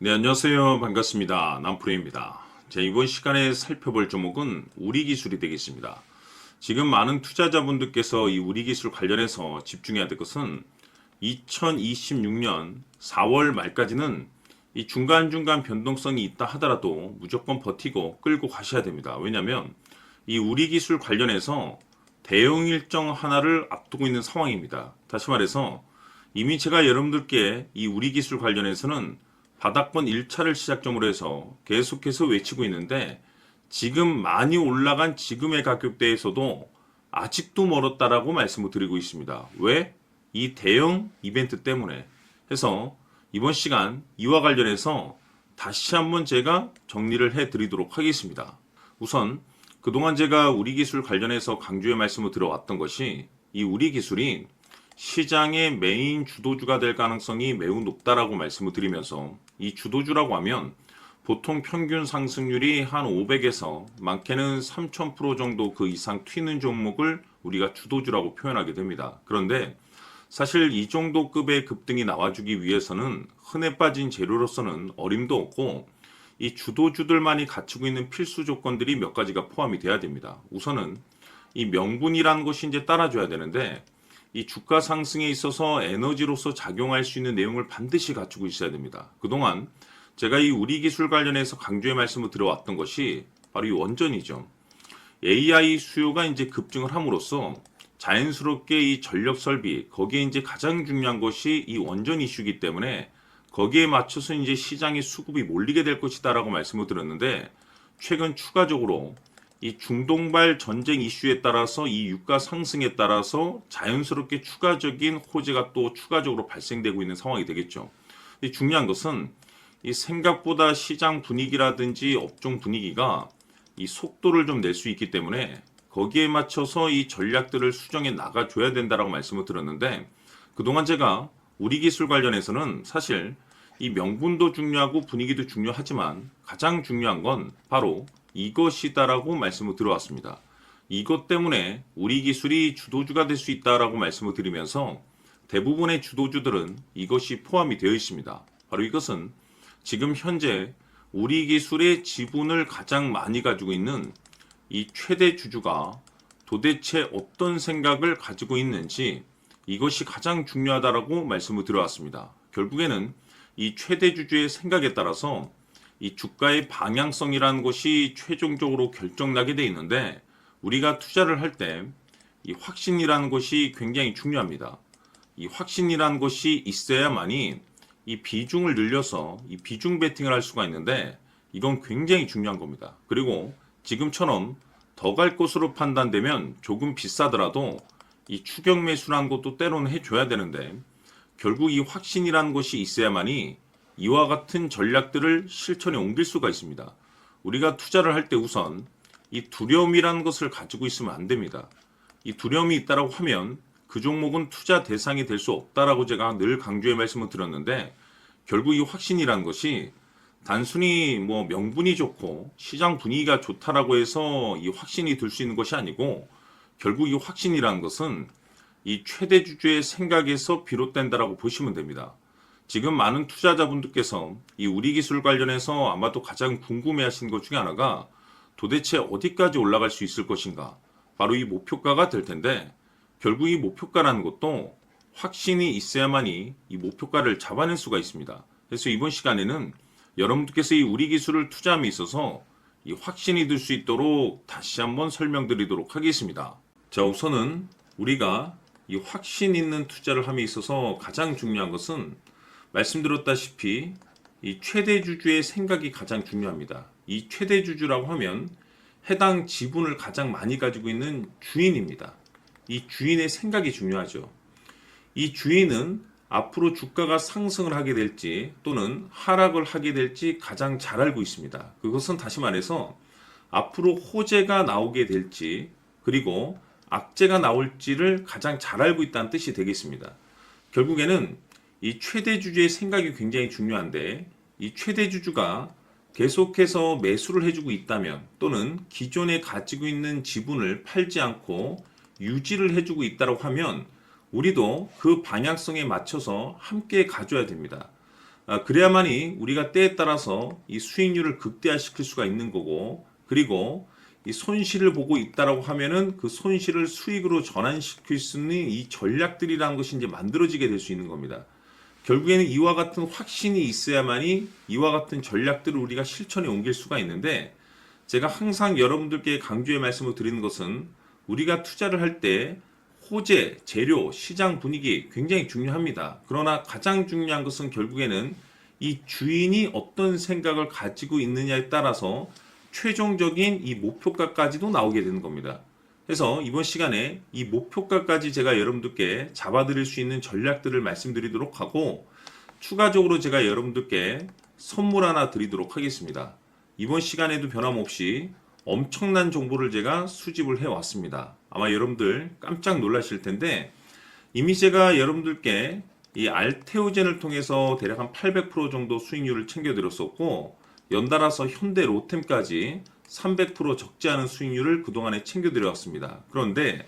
네, 안녕하세요. 반갑습니다. 남프로입니다. 자, 이번 시간에 살펴볼 종목은 우리기술이 되겠습니다. 지금 많은 투자자분들께서 이 우리기술 관련해서 집중해야 될 것은 2026년 4월 말까지는 이 중간중간 변동성이 있다 하더라도 무조건 버티고 끌고 가셔야 됩니다. 왜냐하면 이 우리기술 관련해서 대응 일정 하나를 앞두고 있는 상황입니다. 다시 말해서 이미 제가 여러분들께 이 우리기술 관련해서는 바닥권 1차를 시작점으로 해서 계속해서 외치고 있는데 지금 많이 올라간 지금의 가격대에서도 아직도 멀었다라고 말씀을 드리고 있습니다. 왜? 이 대형 이벤트 때문에 해서 이번 시간 이와 관련해서 다시 한번 제가 정리를 해 드리도록 하겠습니다. 우선 그동안 제가 우리기술 관련해서 강조의 말씀을 들어왔던 것이 이 우리기술이 시장의 메인 주도주가 될 가능성이 매우 높다라고 말씀을 드리면서 이 주도주라고 하면 보통 평균 상승률이 한 500에서 많게는 3000% 정도 그 이상 튀는 종목을 우리가 주도주라고 표현하게 됩니다. 그런데 사실 이 정도 급의 급등이 나와주기 위해서는 흔해 빠진 재료로서는 어림도 없고 이 주도주들만이 갖추고 있는 필수 조건들이 몇 가지가 포함이 돼야 됩니다. 우선은 이 명분이라는 것이 이제 따라줘야 되는데 이 주가 상승에 있어서 에너지로서 작용할 수 있는 내용을 반드시 갖추고 있어야 됩니다. 그동안 제가 이 우리기술 관련해서 강조의 말씀을 드려왔던 것이 바로 이 원전이죠. AI 수요가 이제 급증을 함으로써 자연스럽게 이 전력 설비, 거기에 이제 가장 중요한 것이 이 원전 이슈이기 때문에 거기에 맞춰서 이제 시장의 수급이 몰리게 될 것이다라고 말씀을 드렸는데 최근 추가적으로 이 중동발 전쟁 이슈에 따라서 이 유가 상승에 따라서 자연스럽게 추가적인 호재가 또 추가적으로 발생되고 있는 상황이 되겠죠. 이 중요한 것은 이 생각보다 시장 분위기라든지 업종 분위기가 이 속도를 좀 낼 수 있기 때문에 거기에 맞춰서 이 전략들을 수정해 나가줘야 된다라고 말씀을 드렸는데 그동안 제가 우리기술 관련해서는 사실 이 명분도 중요하고 분위기도 중요하지만 가장 중요한 건 바로 이것이다라고 말씀을 드려왔습니다. 이것 때문에 우리 기술이 주도주가 될 수 있다라고 말씀을 드리면서 대부분의 주도주들은 이것이 포함이 되어 있습니다. 바로 이것은 지금 현재 우리 기술의 지분을 가장 많이 가지고 있는 이 최대 주주가 도대체 어떤 생각을 가지고 있는지 이것이 가장 중요하다라고 말씀을 드려왔습니다. 결국에는 이 최대 주주의 생각에 따라서 이 주가의 방향성이라는 것이 최종적으로 결정나게 돼 있는데 우리가 투자를 할 때 이 확신이라는 것이 굉장히 중요합니다. 이 확신이라는 것이 있어야만이 이 비중을 늘려서 이 비중 베팅을 할 수가 있는데 이건 굉장히 중요한 겁니다. 그리고 지금처럼 더 갈 것으로 판단되면 조금 비싸더라도 이 추격 매수라는 것도 때로는 해줘야 되는데 결국 이 확신이라는 것이 있어야만이 이와 같은 전략들을 실천에 옮길 수가 있습니다. 우리가 투자를 할 때 우선 이 두려움이라는 것을 가지고 있으면 안 됩니다. 이 두려움이 있다라고 하면 그 종목은 투자 대상이 될 수 없다라고 제가 늘 강조의 말씀을 드렸는데 결국 이 확신이라는 것이 단순히 뭐 명분이 좋고 시장 분위기가 좋다라고 해서 이 확신이 들 수 있는 것이 아니고 결국 이 확신이라는 것은 이 최대 주주의 생각에서 비롯된다라고 보시면 됩니다. 지금 많은 투자자분들께서 이 우리기술 관련해서 아마도 가장 궁금해하시는 것 중에 하나가 도대체 어디까지 올라갈 수 있을 것인가? 바로 이 목표가가 될 텐데 결국 이 목표가라는 것도 확신이 있어야만이 이 목표가를 잡아낼 수가 있습니다. 그래서 이번 시간에는 여러분들께서 이 우리기술을 투자함에 있어서 이 확신이 들 수 있도록 다시 한번 설명드리도록 하겠습니다. 자, 우선은 우리가 이 확신 있는 투자를 함에 있어서 가장 중요한 것은 말씀드렸다시피 이 최대 주주의 생각이 가장 중요합니다. 이 최대 주주라고 하면 해당 지분을 가장 많이 가지고 있는 주인입니다. 이 주인의 생각이 중요하죠. 이 주인은 앞으로 주가가 상승을 하게 될지 또는 하락을 하게 될지 가장 잘 알고 있습니다. 그것은 다시 말해서 앞으로 호재가 나오게 될지 그리고 악재가 나올지를 가장 잘 알고 있다는 뜻이 되겠습니다. 결국에는 이 최대 주주의 생각이 굉장히 중요한데 이 최대 주주가 계속해서 매수를 해주고 있다면 또는 기존에 가지고 있는 지분을 팔지 않고 유지를 해주고 있다고 하면 우리도 그 방향성에 맞춰서 함께 가줘야 됩니다. 그래야만이 우리가 때에 따라서 이 수익률을 극대화시킬 수가 있는 거고, 그리고 이 손실을 보고 있다라고 하면은 그 손실을 수익으로 전환시킬 수 있는 이 전략들이라는 것이 이제 만들어지게 될 수 있는 겁니다. 결국에는 이와 같은 확신이 있어야만이 이와 같은 전략들을 우리가 실천에 옮길 수가 있는데, 제가 항상 여러분들께 강조의 말씀을 드리는 것은 우리가 투자를 할 때 호재, 재료, 시장 분위기 굉장히 중요합니다. 그러나 가장 중요한 것은 결국에는 이 주인이 어떤 생각을 가지고 있느냐에 따라서 최종적인 이 목표가까지도 나오게 되는 겁니다. 그래서 이번 시간에 이 목표가까지 제가 여러분들께 잡아드릴 수 있는 전략들을 말씀드리도록 하고, 추가적으로 제가 여러분들께 선물 하나 드리도록 하겠습니다. 이번 시간에도 변함없이 엄청난 정보를 제가 수집을 해왔습니다. 아마 여러분들 깜짝 놀라실 텐데, 이미 제가 여러분들께 이 알테오젠을 통해서 대략 한 800% 정도 수익률을 챙겨드렸었고, 연달아서 현대 로템까지 300% 적지 않은 수익률을 그동안에 챙겨드려왔습니다. 그런데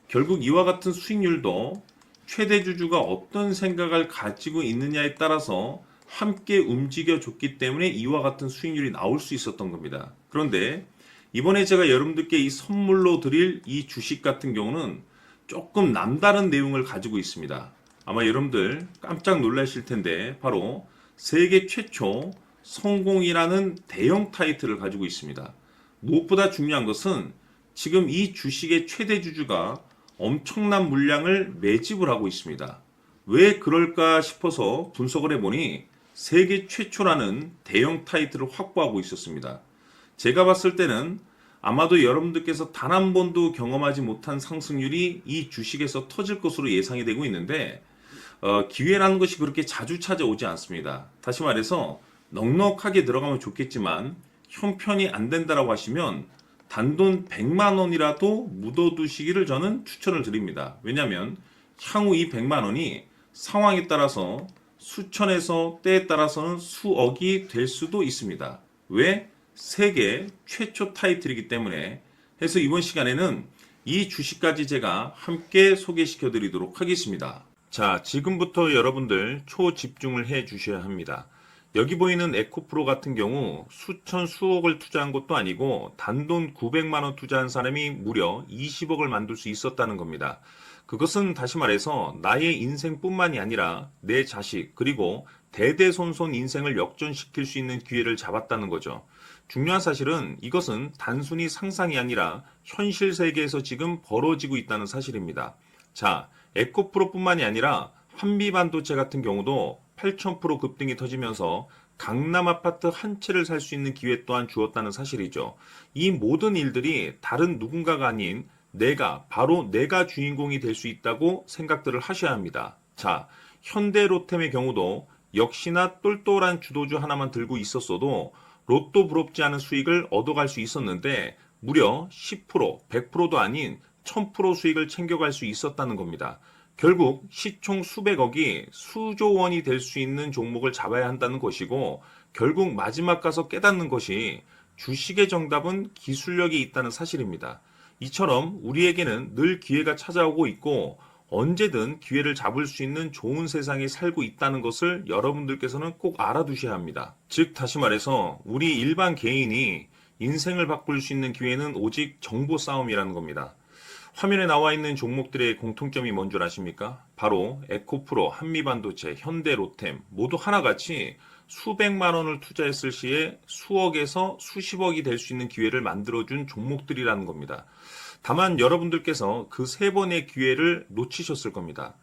결국 이와 같은 수익률도 최대 주주가 어떤 생각을 가지고 있느냐에 따라서 함께 움직여줬기 때문에 이와 같은 수익률이 나올 수 있었던 겁니다. 그런데 이번에 제가 여러분들께 이 선물로 드릴 이 주식 같은 경우는 조금 남다른 내용을 가지고 있습니다. 아마 여러분들 깜짝 놀라실 텐데, 바로 세계 최초 성공이라는 대형 타이틀을 가지고 있습니다. 무엇보다 중요한 것은 지금 이 주식의 최대 주주가 엄청난 물량을 매집을 하고 있습니다. 왜 그럴까 싶어서 분석을 해보니 세계 최초라는 대형 타이틀을 확보하고 있었습니다. 제가 봤을 때는 아마도 여러분들께서 단 한 번도 경험하지 못한 상승률이 이 주식에서 터질 것으로 예상이 되고 있는데, 기회라는 것이 그렇게 자주 찾아오지 않습니다. 다시 말해서 넉넉하게 들어가면 좋겠지만 형편이 안 된다라고 하시면 단돈 100만 원이라도 묻어두시기를 저는 추천을 드립니다. 왜냐하면 향후 이 100만 원이 상황에 따라서 수천에서 때에 따라서는 수억이 될 수도 있습니다. 왜? 세계 최초 타이틀이기 때문에. 해서 이번 시간에는 이 주식까지 제가 함께 소개시켜 드리도록 하겠습니다. 자, 지금부터 여러분들 초집중을 해 주셔야 합니다. 여기 보이는 에코프로 같은 경우 수천 수억을 투자한 것도 아니고 단돈 900만 원 투자한 사람이 무려 20억을 만들 수 있었다는 겁니다. 그것은 다시 말해서 나의 인생뿐만이 아니라 내 자식, 그리고 대대손손 인생을 역전시킬 수 있는 기회를 잡았다는 거죠. 중요한 사실은 이것은 단순히 상상이 아니라 현실 세계에서 지금 벌어지고 있다는 사실입니다. 자, 에코프로뿐만이 아니라 한미반도체 같은 경우도 8,000% 급등이 터지면서 강남 아파트 한 채를 살 수 있는 기회 또한 주었다는 사실이죠. 이 모든 일들이 다른 누군가가 아닌 바로 내가 주인공이 될 수 있다고 생각들을 하셔야 합니다. 자, 현대로템의 경우도 역시나 똘똘한 주도주 하나만 들고 있었어도 로또 부럽지 않은 수익을 얻어갈 수 있었는데, 무려 10%, 100%도 아닌 1000% 수익을 챙겨갈 수 있었다는 겁니다. 결국 시총 수백억이 수조 원이 될 수 있는 종목을 잡아야 한다는 것이고, 결국 마지막 가서 깨닫는 것이 주식의 정답은 기술력이 있다는 사실입니다. 이처럼 우리에게는 늘 기회가 찾아오고 있고 언제든 기회를 잡을 수 있는 좋은 세상에 살고 있다는 것을 여러분들께서는 꼭 알아두셔야 합니다. 즉 다시 말해서 우리 일반 개인이 인생을 바꿀 수 있는 기회는 오직 정보 싸움이라는 겁니다. 화면에 나와 있는 종목들의 공통점이 뭔 줄 아십니까? 바로 에코프로, 한미반도체, 현대로템 모두 하나같이 수백만 원을 투자했을 시에 수억에서 수십억이 될 수 있는 기회를 만들어준 종목들이라는 겁니다. 다만 여러분들께서 그 세 번의 기회를 놓치셨을 겁니다.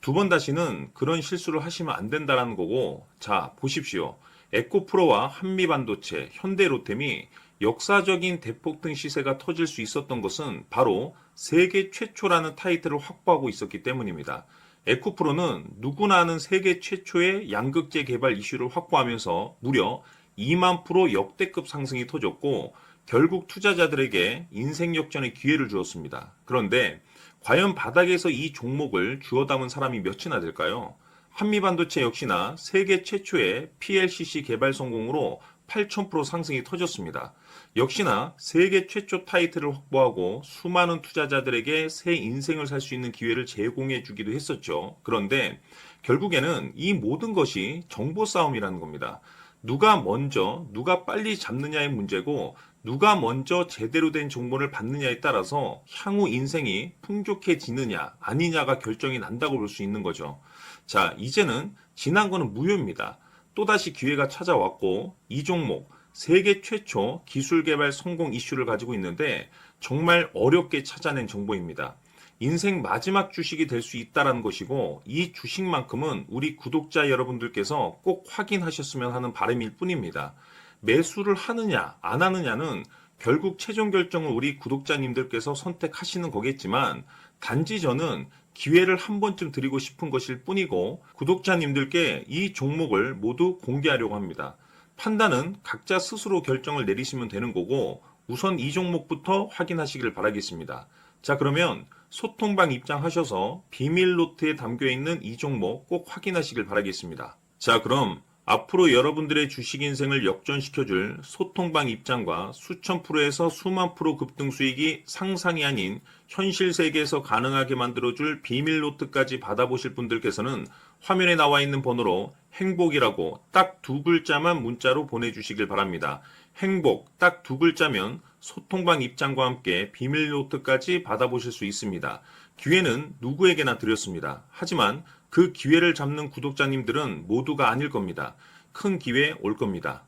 두 번 다시는 그런 실수를 하시면 안 된다는 거고, 자 보십시오. 에코프로와 한미반도체, 현대로템이 역사적인 대폭등 시세가 터질 수 있었던 것은 바로 세계 최초라는 타이틀을 확보하고 있었기 때문입니다. 에코프로는 누구나 아는 세계 최초의 양극재 개발 이슈를 확보하면서 무려 2만 프로 역대급 상승이 터졌고, 결국 투자자들에게 인생 역전의 기회를 주었습니다. 그런데 과연 바닥에서 이 종목을 주워 담은 사람이 몇이나 될까요? 한미반도체 역시나 세계 최초의 PLCC 개발 성공으로 8,000% 상승이 터졌습니다. 역시나 세계 최초 타이틀을 확보하고 수많은 투자자들에게 새 인생을 살 수 있는 기회를 제공해 주기도 했었죠. 그런데 결국에는 이 모든 것이 정보 싸움이라는 겁니다. 누가 먼저, 누가 빨리 잡느냐의 문제고, 누가 먼저 제대로 된 정보를 받느냐에 따라서 향후 인생이 풍족해지느냐, 아니냐가 결정이 난다고 볼 수 있는 거죠. 자, 이제는 지난 거는 무효입니다. 또다시 기회가 찾아왔고, 이 종목, 세계 최초 기술 개발 성공 이슈를 가지고 있는데, 정말 어렵게 찾아낸 정보입니다. 인생 마지막 주식이 될 수 있다는 것이고, 이 주식만큼은 우리 구독자 여러분들께서 꼭 확인하셨으면 하는 바람일 뿐입니다. 매수를 하느냐 안 하느냐는 결국 최종 결정을 우리 구독자님들께서 선택하시는 거겠지만, 단지 저는 기회를 한 번쯤 드리고 싶은 것일 뿐이고, 구독자님들께 이 종목을 모두 공개하려고 합니다. 판단은 각자 스스로 결정을 내리시면 되는 거고, 우선 이 종목부터 확인하시길 바라겠습니다. 자, 그러면 소통방 입장하셔서 비밀 노트에 담겨 있는 이 종목 꼭 확인하시길 바라겠습니다. 자, 그럼 앞으로 여러분들의 주식 인생을 역전시켜줄 소통방 입장과 수천 프로에서 수만 프로 급등 수익이 상상이 아닌 현실 세계에서 가능하게 만들어줄 비밀 노트까지 받아보실 분들께서는 화면에 나와 있는 번호로 행복이라고 딱 두 글자만 문자로 보내주시길 바랍니다. 행복 딱 두 글자면 소통방 입장과 함께 비밀 노트까지 받아보실 수 있습니다. 기회는 누구에게나 드렸습니다. 하지만 그 기회를 잡는 구독자님들은 모두가 아닐 겁니다. 큰 기회 올 겁니다.